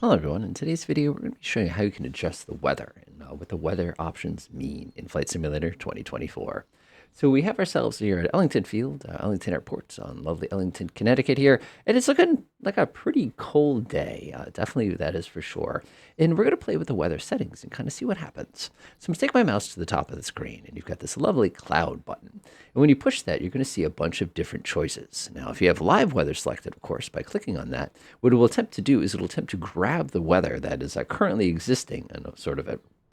Hello everyone, in today's video we're going to be showing you how you can adjust the weather and what the weather options mean in Flight Simulator 2024. So we have ourselves here at Ellington Field, Ellington Airport on lovely Ellington, Connecticut here, and it's looking like a pretty cold day, definitely that is for sure. And we're going to play with the weather settings and kind of see what happens. So I'm going to take my mouse to the top of the screen and you've got this lovely cloud button. And when you push that, you're going to see a bunch of different choices. Now, if you have live weather selected, of course, by clicking on that, what it will attempt to do is it will attempt to grab the weather that is currently existing and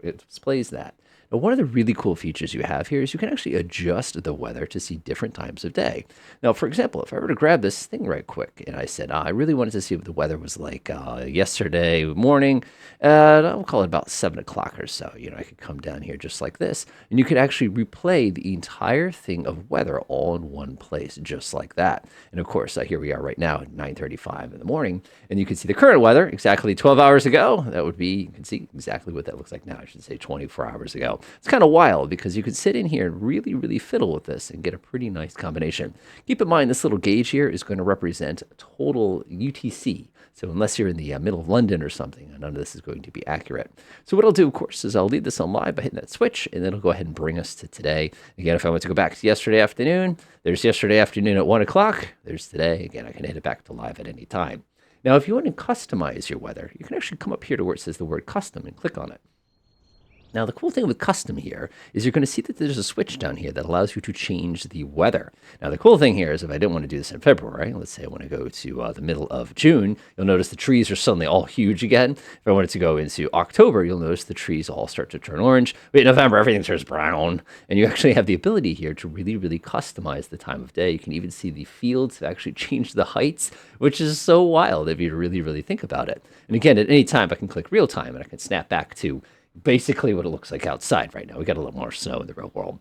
it displays that. Now, one of the really cool features you have here is you can actually adjust the weather to see different times of day. Now, for example, if I were to grab this thing right quick and I said, I really wanted to see what the weather was like yesterday morning, I'll call it about 7 o'clock or so. I could come down here just like this, and you could actually replay the entire thing of weather all in one place, just like that. And of course, here we are right now at 9:35 in the morning, and you can see the current weather exactly 12 hours ago. That would be, you can see exactly what that looks like now. I should say 24 hours ago. It's kind of wild because you could sit in here and really fiddle with this and get a pretty nice combination. Keep in mind, this little gauge here is going to represent total UTC. So unless you're in the middle of London or something, none of this is going to be accurate. So what I'll do, of course, is I'll leave this on live by hitting that switch, and then it'll go ahead and bring us to today. Again, if I want to go back to yesterday afternoon, there's yesterday afternoon at 1 o'clock. There's today. Again, I can hit it back to live at any time. Now, if you want to customize your weather, you can actually come up here to where it says the word custom and click on it. Now, the cool thing with custom here is you're going to see that there's a switch down here that allows you to change the weather. Now, the cool thing here is if I didn't want to do this in February, let's say I want to go to the middle of June, you'll notice the trees are suddenly all huge again. If I wanted to go into October, you'll notice the trees all start to turn orange. But in November, everything turns brown. And you actually have the ability here to really customize the time of day. You can even see the fields have actually changed the heights, which is so wild if you really think about it. And again, at any time, I can click real time and I can snap back to basically what it looks like outside right now. We got a little more snow in the real world.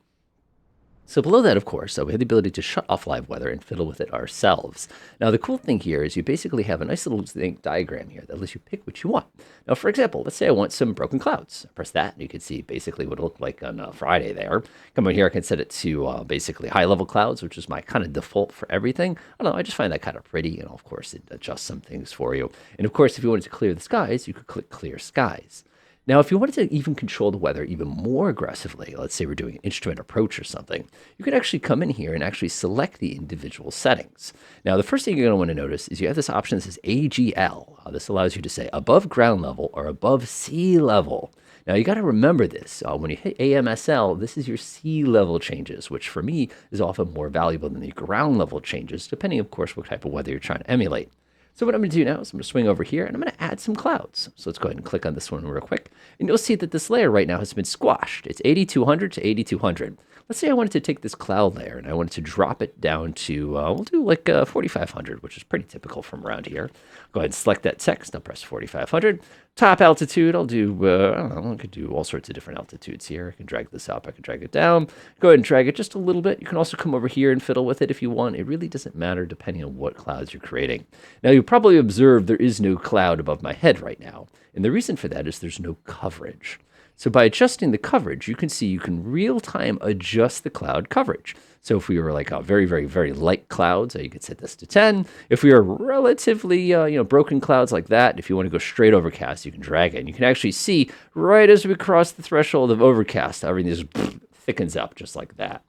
So below that, of course, we have the ability to shut off live weather and fiddle with it ourselves. Now, the cool thing here is you basically have a nice little diagram here that lets you pick what you want. Now, for example, let's say I want some broken clouds. I press that, and you can see basically what it looked like on Friday there. Come over here, I can set it to basically high-level clouds, which is my kind of default for everything. I don't know, I just find that kind of pretty, and of course, it adjusts some things for you. And of course, if you wanted to clear the skies, you could click Clear Skies. Now, if you wanted to even control the weather even more aggressively, let's say we're doing an instrument approach or something, you could actually come in here and actually select the individual settings. Now, the first thing you're going to want to notice is you have this option that says AGL. This allows you to say above ground level or above sea level. Now, you got to remember this. When you hit AMSL, this is your sea level changes, which for me is often more valuable than the ground level changes, depending, of course, what type of weather you're trying to emulate. So what I'm going to do now is I'm going to swing over here and I'm going to add some clouds. So let's go ahead and click on this one real quick. And you'll see that this layer right now has been squashed. It's 8200 to 8200. Let's say I wanted to take this cloud layer and I wanted to drop it down to, we'll do like 4500, which is pretty typical from around here. Go ahead and select that text. I'll press 4500. Top altitude, I'll do, I don't know, I could do all sorts of different altitudes here. I can drag this up, I can drag it down. Go ahead and drag it just a little bit. You can also come over here and fiddle with it if you want. It really doesn't matter depending on what clouds you're creating. Now, you'll probably observe there is no cloud above my head right now. And the reason for that is there's no coverage. So by adjusting the coverage, you can see you can real-time adjust the cloud coverage. So if we were like a very light clouds, you could set this to 10. If we are relatively, broken clouds like that, if you want to go straight overcast, you can drag it. And you can actually see right as we cross the threshold of overcast, everything just thickens up just like that.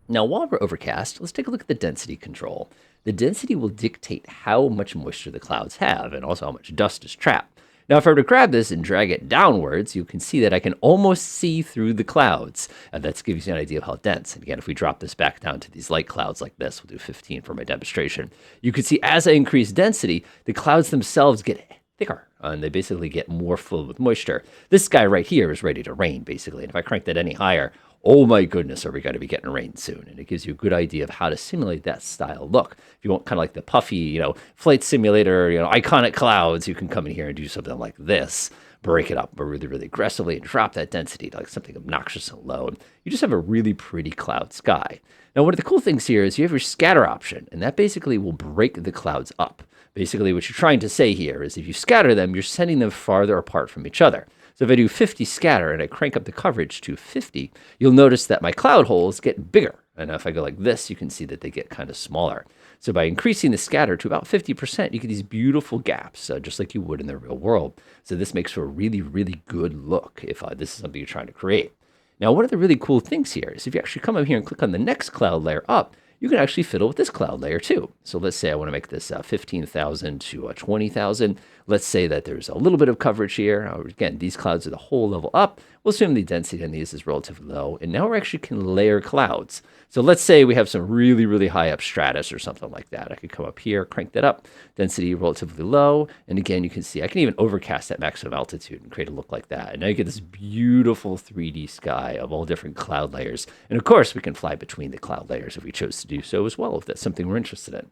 Now, while we're overcast, let's take a look at the density control. The density will dictate how much moisture the clouds have and also how much dust is trapped. Now, if I were to grab this and drag it downwards, you can see that I can almost see through the clouds. And that gives you an idea of how dense. And again, if we drop this back down to these light clouds like this, we'll do 15 for my demonstration. You can see as I increase density, the clouds themselves get thicker. And they basically get more filled with moisture. This guy right here is ready to rain, basically. And if I crank that any higher, oh my goodness, are we going to be getting rain soon? And it gives you a good idea of how to simulate that style look. If you want kind of like the puffy, flight simulator, iconic clouds, you can come in here and do something like this. Break it up really aggressively and drop that density to like something obnoxious and low. And you just have a really pretty cloud sky. Now, one of the cool things here is you have your scatter option, and that basically will break the clouds up. Basically, what you're trying to say here is if you scatter them, you're sending them farther apart from each other. So if I do 50 scatter and I crank up the coverage to 50, you'll notice that my cloud holes get bigger. And if I go like this, you can see that they get kind of smaller. So by increasing the scatter to about 50%, you get these beautiful gaps, just like you would in the real world. So this makes for a really, really good look if this is something you're trying to create. Now, one of the really cool things here is if you actually come up here and click on the next cloud layer up, you can actually fiddle with this cloud layer too. So let's say I want to make this 15,000 to 20,000. Let's say that there's a little bit of coverage here. Again, these clouds are the whole level up. We'll assume the density on these is relatively low. And now we actually can layer clouds. So let's say we have some really, really high up stratus or something like that. I could come up here, crank that up, density relatively low. And again, you can see I can even overcast at maximum altitude and create a look like that. And now you get this beautiful 3D sky of all different cloud layers. And of course, we can fly between the cloud layers if we chose to do so as well, if that's something we're interested in.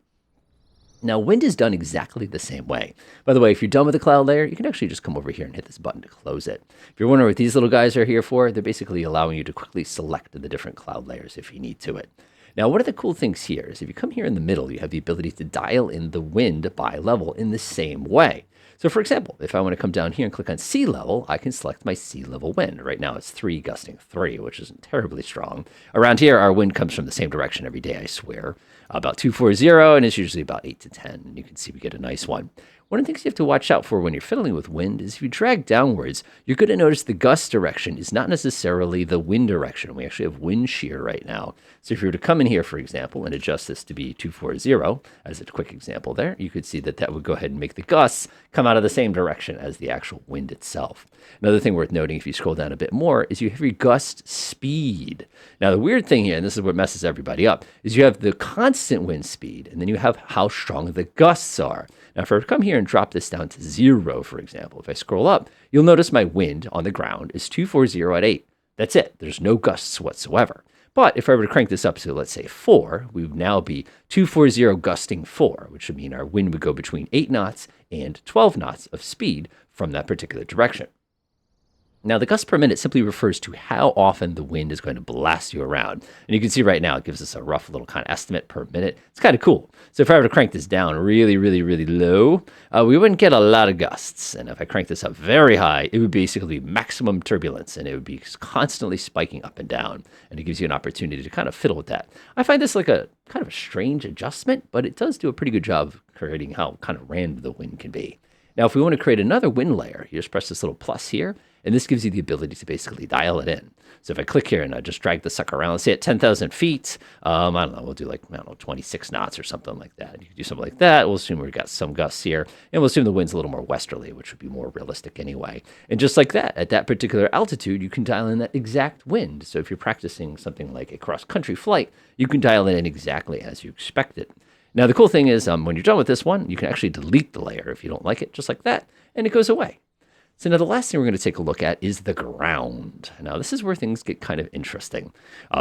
Now, wind is done exactly the same way. By the way, if you're done with the cloud layer, you can actually just come over here and hit this button to close it. If you're wondering what these little guys are here for, they're basically allowing you to quickly select the different cloud layers if you need to it. Now, one of the cool things here is if you come here in the middle, you have the ability to dial in the wind by level in the same way. So for example, if I want to come down here and click on sea level, I can select my sea level wind. Right now it's 3 gusting 3, which isn't terribly strong. Around here, our wind comes from the same direction every day, I swear. About 240, and it's usually about 8 to 10. And you can see we get a nice one. One of the things you have to watch out for when you're fiddling with wind is if you drag downwards, you're going to notice the gust direction is not necessarily the wind direction. We actually have wind shear right now. So if you were to come in here, for example, and adjust this to be 240, as a quick example there, you could see that that would go ahead and make the gusts come out of the same direction as the actual wind itself. Another thing worth noting, if you scroll down a bit more, is you have your gust speed. Now, the weird thing here, and this is what messes everybody up, is you have the constant wind speed, and then you have how strong the gusts are. Now, if I come here and drop this down to 0, for example, if I scroll up, you'll notice my wind on the ground is 240 at 8. That's it. There's no gusts whatsoever. But if I were to crank this up to, let's say, 4, we would now be 240 gusting 4, which would mean our wind would go between 8 knots and 12 knots of speed from that particular direction. Now, the gust per minute simply refers to how often the wind is going to blast you around. And you can see right now, it gives us a rough little kind of estimate per minute. It's kind of cool. So if I were to crank this down really, really, really low, we wouldn't get a lot of gusts. And if I crank this up very high, it would basically be maximum turbulence, and it would be constantly spiking up and down. And it gives you an opportunity to kind of fiddle with that. I find this like a kind of a strange adjustment, but it does do a pretty good job of creating how kind of random the wind can be. Now, if we want to create another wind layer, you just press this little plus here, and this gives you the ability to basically dial it in. So if I click here and I just drag the sucker around, let's say at 10,000 feet, I don't know, we'll do like, 26 knots or something like that. You can do something like that. We'll assume we've got some gusts here, and we'll assume the wind's a little more westerly, which would be more realistic anyway. And just like that, at that particular altitude, you can dial in that exact wind. So if you're practicing something like a cross-country flight, you can dial it in exactly as you expect it. Now, the cool thing is when you're done with this one, you can actually delete the layer if you don't like it, just like that, and it goes away. So now the last thing we're going to take a look at is the ground. Now, this is where things get kind of interesting.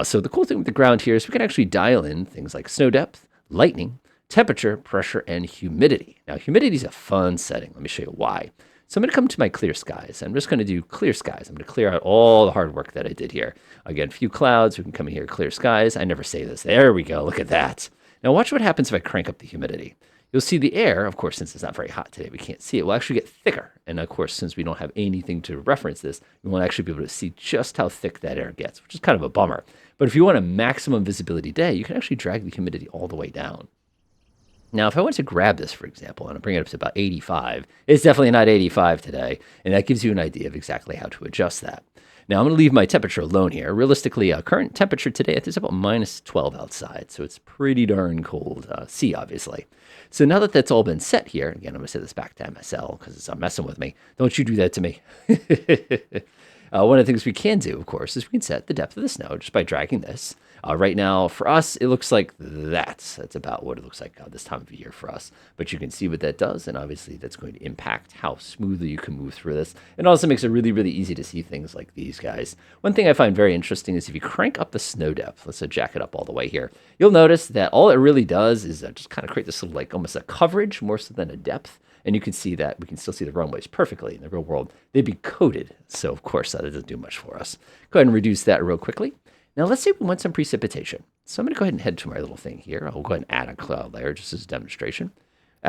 So the cool thing with the ground here is we can actually dial in things like snow depth, lightning, temperature, pressure, and humidity. Now, humidity is a fun setting. Let me show you why. So I'm going to come to my clear skies. I'm just going to do clear skies. I'm going to clear out all the hard work that I did here. Again, a few clouds. We can come in here, clear skies. I never say this. There we go. Look at that. Now watch what happens if I crank up the humidity. You'll see the air, of course, since it's not very hot today, we can't see it, will actually get thicker. And of course, since we don't have anything to reference this, we won't actually be able to see just how thick that air gets, which is kind of a bummer. But if you want a maximum visibility day, you can actually drag the humidity all the way down. Now, if I want to grab this, for example, and I bring it up to about 85, it's definitely not 85 today, and that gives you an idea of exactly how to adjust that. Now, I'm going to leave my temperature alone here. Realistically, current temperature today, it's about minus 12 outside, so it's pretty darn cold. C, obviously. So now that that's all been set here, again, I'm going to set this back to MSL because it's messing with me. Don't you do that to me. One of the things we can do, of course, is we can set the depth of the snow just by dragging this. Right now, for us, it looks like that's about what it looks like this time of year for us. But you can see what that does, and obviously that's going to impact how smoothly you can move through this. It also makes it really, really easy to see things like these guys. One thing I find very interesting is if you crank up the snow depth, let's jack it up all the way here, you'll notice that all it really does is just kind of create this little, like almost a coverage more so than a depth. And you can see that we can still see the runways perfectly. In the real world, they'd be coated. So, of course, that doesn't do much for us. Go ahead and reduce that real quickly. Now, let's say we want some precipitation. So I'm going to go ahead and head to my little thing here. I'll go ahead and add a cloud layer just as a demonstration.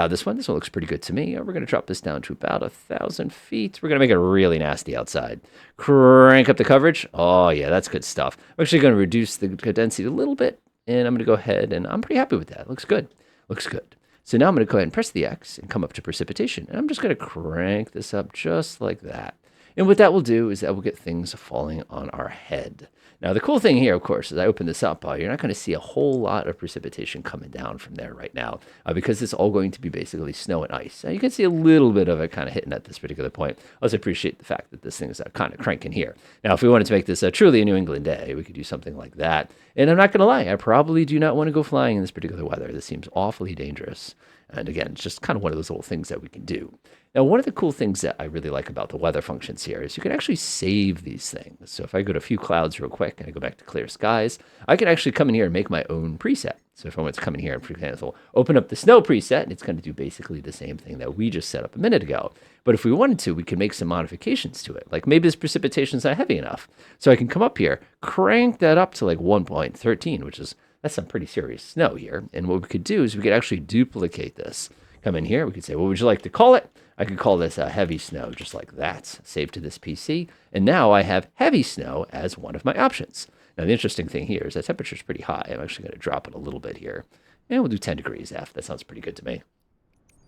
This one looks pretty good to me. We're going to drop this down to about 1,000 feet. We're going to make it really nasty outside. Crank up the coverage. Oh, yeah, that's good stuff. I'm actually going to reduce the density a little bit. And I'm going to go ahead, and I'm pretty happy with that. It looks good. Looks good. So now I'm going to go ahead and press the X and come up to precipitation. And I'm just going to crank this up just like that. And what that will do is that will get things falling on our head. Now, the cool thing here, of course, as I open this up, you're not going to see a whole lot of precipitation coming down from there right now because it's all going to be basically snow and ice. Now, you can see a little bit of it kind of hitting at this particular point. I also appreciate the fact that this thing is kind of cranking here. Now, if we wanted to make this truly a New England day, we could do something like that. And I'm not going to lie, I probably do not want to go flying in this particular weather. This seems awfully dangerous. And again, it's just kind of one of those little things that we can do. Now, one of the cool things that I really like about the weather functions here is you can actually save these things. So if I go to a few clouds real quick and I go back to clear skies, I can actually come in here and make my own preset. So if I want to come in here and, for example, open up the snow preset, and it's going to do basically the same thing that we just set up a minute ago. But if we wanted to, we could make some modifications to it. Like maybe this precipitation is not heavy enough. So I can come up here, crank that up to like 1.13, which is, that's some pretty serious snow here. And what we could do is we could actually duplicate this. Come in here, we could say, what would you like to call it? I could call this heavy snow, just like that. Save to this PC. And now I have heavy snow as one of my options. Now, the interesting thing here is that temperature is pretty high. I'm actually going to drop it a little bit here. And we'll do 10 degrees F. That sounds pretty good to me.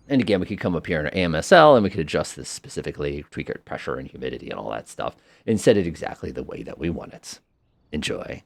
And again, we could come up here in our AMSL and we could adjust this specifically, tweak our pressure and humidity and all that stuff, and set it exactly the way that we want it. Enjoy.